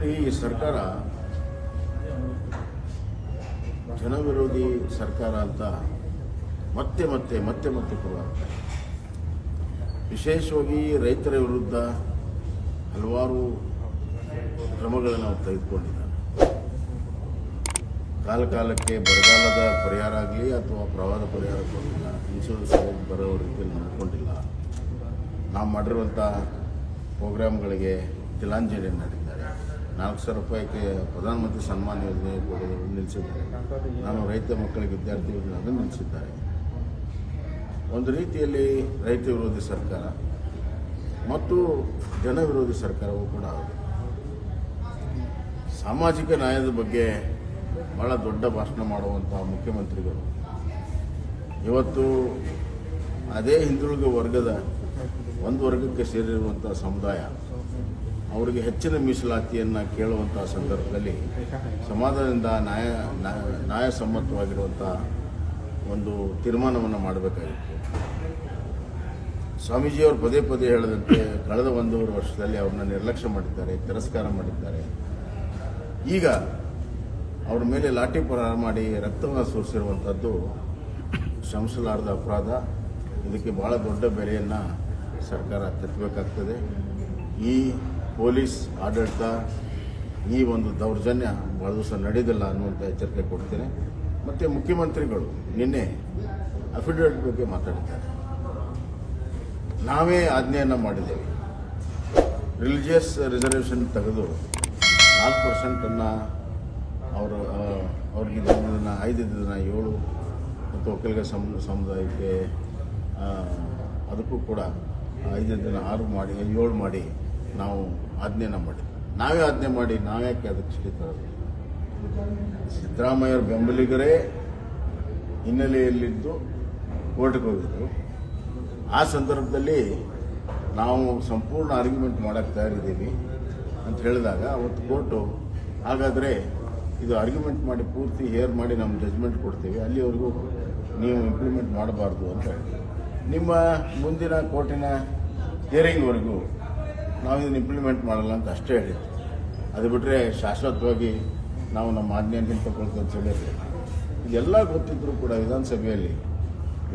ನೋಡಿ, ಈ ಸರ್ಕಾರ ಜನವಿರೋಧಿ ಸರ್ಕಾರ ಅಂತ ಮತ್ತೆ ಮತ್ತೆ ಮತ್ತೆ ಮತ್ತೆ ಪುನರಾವರ್ತನೆ. ವಿಶೇಷವಾಗಿ ರೈತರ ವಿರುದ್ಧ ಹಲವಾರು ಕ್ರಮಗಳನ್ನು ನಾವು ತೆಗೆದುಕೊಂಡಿದ್ದಾರೆ. ಕಾಲಕ್ಕೆ ಬರಗಾಲದ ಪರಿಹಾರ ಆಗಲಿ ಅಥವಾ ಪ್ರವಾಹ ಪರಿಹಾರ ಕೊಡಲಿಲ್ಲ, ಇನ್ಶೂರೆನ್ಸ್ ಬರೋ ರೀತಿಯಲ್ಲಿ ನೋಡಿಕೊಂಡಿಲ್ಲ. ನಾವು ಮಾಡಿರುವಂಥ ಪ್ರೋಗ್ರಾಮ್ಗಳಿಗೆ ತಿಲಾಂಜಲಿ ಮಾಡಿದ್ದಾರೆ. 4,000 ರೂಪಾಯಿಗೆ ಪ್ರಧಾನಮಂತ್ರಿ ಸನ್ಮಾನ ಯೋಜನೆ ಕೊಡೋದು ನಿಲ್ಲಿಸಿದ್ದಾರೆ. ನಾನು ರೈತ ಮಕ್ಕಳಿಗೆ ವಿದ್ಯಾರ್ಥಿಗಳಿಗೆ ಅದನ್ನು ನಿಲ್ಲಿಸಿದ್ದಾರೆ. ಒಂದು ರೀತಿಯಲ್ಲಿ ರೈತ ವಿರೋಧಿ ಸರ್ಕಾರ ಮತ್ತು ಜನ ವಿರೋಧಿ ಸರ್ಕಾರವೂ ಕೂಡ ಆಗಿದೆ. ಸಾಮಾಜಿಕ ನ್ಯಾಯದ ಬಗ್ಗೆ ಬಹಳ ದೊಡ್ಡ ಭಾಷಣ ಮಾಡುವಂಥ ಮುಖ್ಯಮಂತ್ರಿಗಳು ಇವತ್ತು ಅದೇ ಹಿಂದುಳಿದ ವರ್ಗದ ಒಂದು ವರ್ಗಕ್ಕೆ ಸೇರಿರುವಂಥ ಸಮುದಾಯ ಅವರಿಗೆ ಹೆಚ್ಚಿನ ಮೀಸಲಾತಿಯನ್ನು ಕೇಳುವಂಥ ಸಂದರ್ಭದಲ್ಲಿ ಸಮಾಧಾನದಿಂದ ನ್ಯಾಯಸಮ್ಮತವಾಗಿರುವಂಥ ಒಂದು ತೀರ್ಮಾನವನ್ನು ಮಾಡಬೇಕಾಗಿತ್ತು. ಸ್ವಾಮೀಜಿಯವರು ಪದೇ ಪದೇ ಹೇಳದಂತೆ ಕಳೆದ 1.5 ವರ್ಷದಲ್ಲಿ ಅವ್ರನ್ನ ನಿರ್ಲಕ್ಷ್ಯ ಮಾಡಿದ್ದಾರೆ, ತಿರಸ್ಕಾರ ಮಾಡಿದ್ದಾರೆ. ಈಗ ಅವ್ರ ಮೇಲೆ ಲಾಠಿ ಪ್ರಹಾರ ಮಾಡಿ ರಕ್ತವನ್ನು ಸುರಿಸಿರುವಂಥದ್ದು ಕ್ಷಮಿಸಲಾರದ ಅಪರಾಧ. ಇದಕ್ಕೆ ಬಹಳ ದೊಡ್ಡ ಬೆಲೆಯನ್ನು ಸರ್ಕಾರ ತೆತ್ತಬೇಕಾಗ್ತದೆ. ಈ ಪೊಲೀಸ್ ಆಡಳಿತ, ಈ ಒಂದು ದೌರ್ಜನ್ಯ ಬಹಳ ದಿವಸ ನಡೆಯೋದಿಲ್ಲ ಅನ್ನುವಂಥ ಎಚ್ಚರಿಕೆ ಕೊಡ್ತೇನೆ. ಮತ್ತು ಮುಖ್ಯಮಂತ್ರಿಗಳು ನಿನ್ನೆ ಅಫಿಡವಿಟ್ ಬಗ್ಗೆ ಮಾತಾಡಿದ್ದಾರೆ. ನಾವೇ ಆಜ್ಞೆಯನ್ನು ಮಾಡಿದ್ದೇವೆ. ರಿಲಿಜಿಯಸ್ ರಿಸರ್ವೇಷನ್ ತೆಗೆದು 4% ಅವ್ರಿಗೆ 5 ದಿನ 7 ಮತ್ತು ಒಕ್ಕಲಿಗ ಸಮುದಾಯಕ್ಕೆ ಅದಕ್ಕೂ ಕೂಡ 5 ದಿನ 6 ಮಾಡಿ 7 ಮಾಡಿ ನಾವು ಆಜ್ಞೆನ ಮಾಡಿ ನಾವೇ ಆಜ್ಞೆ ಮಾಡಿ ನಾವ್ಯಾಕೆ ಅದಕ್ಕೆ ಸ್ಥಿತಿ ತರೋದು? ಸಿದ್ದರಾಮಯ್ಯವ್ರ ಬೆಂಬಲಿಗರೇ ಹಿನ್ನೆಲೆಯಲ್ಲಿದ್ದು ಕೋರ್ಟ್ಗೆ ಹೋಗಿದ್ರು. ಆ ಸಂದರ್ಭದಲ್ಲಿ ನಾವು ಸಂಪೂರ್ಣ ಆರ್ಗ್ಯುಮೆಂಟ್ ಮಾಡೋಕ್ಕೆ ತಯಾರಿದ್ದೀವಿ ಅಂತ ಹೇಳಿದಾಗ ಅವತ್ತು ಕೋರ್ಟು ಹಾಗಾದರೆ ಇದು ಆರ್ಗ್ಯುಮೆಂಟ್ ಮಾಡಿ ಪೂರ್ತಿ ಹೇರ್ ಮಾಡಿ ನಮ್ಮ ಜಜ್ಮೆಂಟ್ ಕೊಡ್ತೀವಿ, ಅಲ್ಲಿವರೆಗೂ ನೀವು ಇಂಪ್ಲಿಮೆಂಟ್ ಮಾಡಬಾರ್ದು ಅಂತ ಹೇಳಿ ನಿಮ್ಮ ಮುಂದಿನ ಕೋರ್ಟಿನ ಹಿಯರಿಂಗ್ವರೆಗೂ ನಾವು ಇದನ್ನು ಇಂಪ್ಲಿಮೆಂಟ್ ಮಾಡಲ್ಲ ಅಂತ ಅಷ್ಟೇ ಹೇಳಿದ್ದು. ಅದು ಬಿಟ್ಟರೆ ಶಾಶ್ವತವಾಗಿ ನಾವು ನಮ್ಮ ಆಜ್ಞೆಯನ್ನು ತಗೊಳ್ತೀವಿ ಅಂತ ಹೇಳಿದ್ರೆ ಇದೆಲ್ಲ ಗೊತ್ತಿದ್ದರೂ ಕೂಡ ವಿಧಾನಸಭೆಯಲ್ಲಿ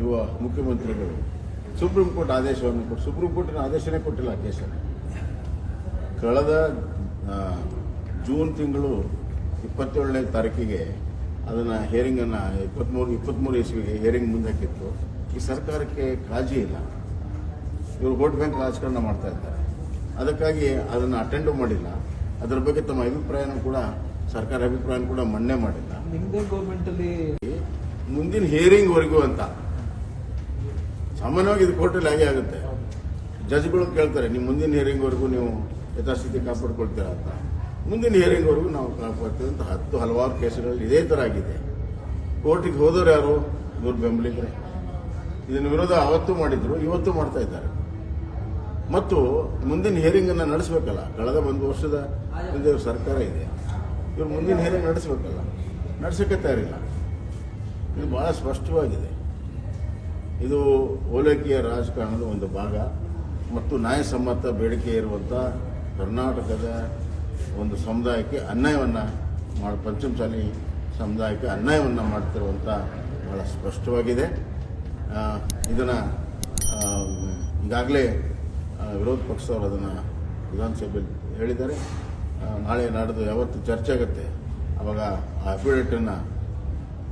ಯುವ ಮುಖ್ಯಮಂತ್ರಿಗಳು ಸುಪ್ರೀಂ ಕೋರ್ಟ್ ಆದೇಶವನ್ನು ಕೊಟ್ಟು, ಸುಪ್ರೀಂ ಕೋರ್ಟಿನ ಆದೇಶನೇ ಕೊಟ್ಟಿಲ್ಲ ಕೇಸಲ್ಲಿ. ಕಳೆದ ಜೂನ್ ತಿಂಗಳು 27ನೇ ತಾರೀಕಿಗೆ ಅದನ್ನು ಹಿಯರಿಂಗನ್ನು 23 ಇಸ್ವಿಗೆ ಹಿಯರಿಂಗ್ ಮುಂದಾಕಿತ್ತು. ಈ ಸರ್ಕಾರಕ್ಕೆ ಕಾಳಜಿ ಇಲ್ಲ. ಇವರು ವೋಟ್ ಬ್ಯಾಂಕ್ ರಾಜಕಾರಣ ಮಾಡ್ತಾ ಇದ್ದಾರೆ. ಅದಕ್ಕಾಗಿ ಅದನ್ನು ಅಟೆಂಡು ಮಾಡಿಲ್ಲ. ಅದರ ಬಗ್ಗೆ ತಮ್ಮ ಅಭಿಪ್ರಾಯನೂ ಕೂಡ ಸರ್ಕಾರ ಅಭಿಪ್ರಾಯ ಕೂಡ ಮನ್ನೆ ಮಾಡಿಲ್ಲ. ನಿಮ್ಮದೇ ಗೌರ್ಮೆಂಟಲ್ಲಿ ಮುಂದಿನ ಹಿಯರಿಂಗ್ವರೆಗೂ ಅಂತ ಸಾಮಾನ್ಯವಾಗಿ ಇದು ಕೋರ್ಟಲ್ಲಿ ಹಾಗೆ ಆಗುತ್ತೆ. ಜಜ್ಗಳು ಕೇಳ್ತಾರೆ, ನೀವು ಮುಂದಿನ ಹಿಯರಿಂಗ್ವರೆಗೂ ನೀವು ಯಥಾಸ್ಥಿತಿ ಕಾಪಾಡ್ಕೊಳ್ತೀರಾ ಅಂತ. ಮುಂದಿನ ಹಿಯರಿಂಗ್ವರೆಗೂ ನಾವು ಕಾಪಾಡ್ತೀವಿ ಅಂತ ಹಲವಾರು ಕೇಸುಗಳಲ್ಲಿ ಇದೇ ಥರ ಆಗಿದೆ. ಕೋರ್ಟಿಗೆ ಹೋದವರು ಯಾರು? ಇವ್ರ ಬೆಂಬಲಿಗರೇ. ಇದನ್ನು ವಿರೋಧ ಅವತ್ತು ಮಾಡಿದ್ರು, ಇವತ್ತು ಮಾಡ್ತಾ ಇದ್ದಾರೆ. ಮತ್ತು ಮುಂದಿನ ಹಿಯರಿಂಗನ್ನು ನಡೆಸಬೇಕಲ್ಲ. ಕಳೆದ 1 ವರ್ಷದ ಹಿಂದೆ ಸರ್ಕಾರ ಇದೆ, ಇವರು ಮುಂದಿನ ಹಿಯರಿಂಗ್ ನಡೆಸಬೇಕಲ್ಲ, ನಡೆಸೋಕ್ಕೆ ತಯಾರಿಲ್ಲ. ಇದು ಬಹಳ ಸ್ಪಷ್ಟವಾಗಿದೆ. ಇದು ಓಲೈಕೆಯ ರಾಜಕಾರಣದ ಒಂದು ಭಾಗ ಮತ್ತು ನ್ಯಾಯಸಮ್ಮತ ಬೇಡಿಕೆ ಇರುವಂಥ ಕರ್ನಾಟಕದ ಒಂದು ಸಮುದಾಯಕ್ಕೆ ಅನ್ಯಾಯವನ್ನು ಪಂಚಮಸಾಲಿ ಸಮುದಾಯಕ್ಕೆ ಅನ್ಯಾಯವನ್ನು ಮಾಡ್ತಿರುವಂಥ ಬಹಳ ಸ್ಪಷ್ಟವಾಗಿದೆ. ಇದನ್ನು ಈಗಾಗಲೇ ವಿರೋಧ ಪಕ್ಷದವರು ಅದನ್ನು ವಿಧಾನಸಭೆಯಲ್ಲಿ ಹೇಳಿದ್ದಾರೆ. ನಾಳೆ ನಾಡಿದ್ದು ಯಾವತ್ತು ಚರ್ಚೆ ಆಗುತ್ತೆ ಆವಾಗ ಆ ಅಫಿಡವಿಟನ್ನು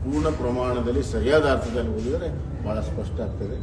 ಪೂರ್ಣ ಪ್ರಮಾಣದಲ್ಲಿ ಸರಿಯಾದ ಅರ್ಥದಲ್ಲಿ ಓದಿದರೆ ಭಾಳ ಸ್ಪಷ್ಟ ಆಗ್ತದೆ.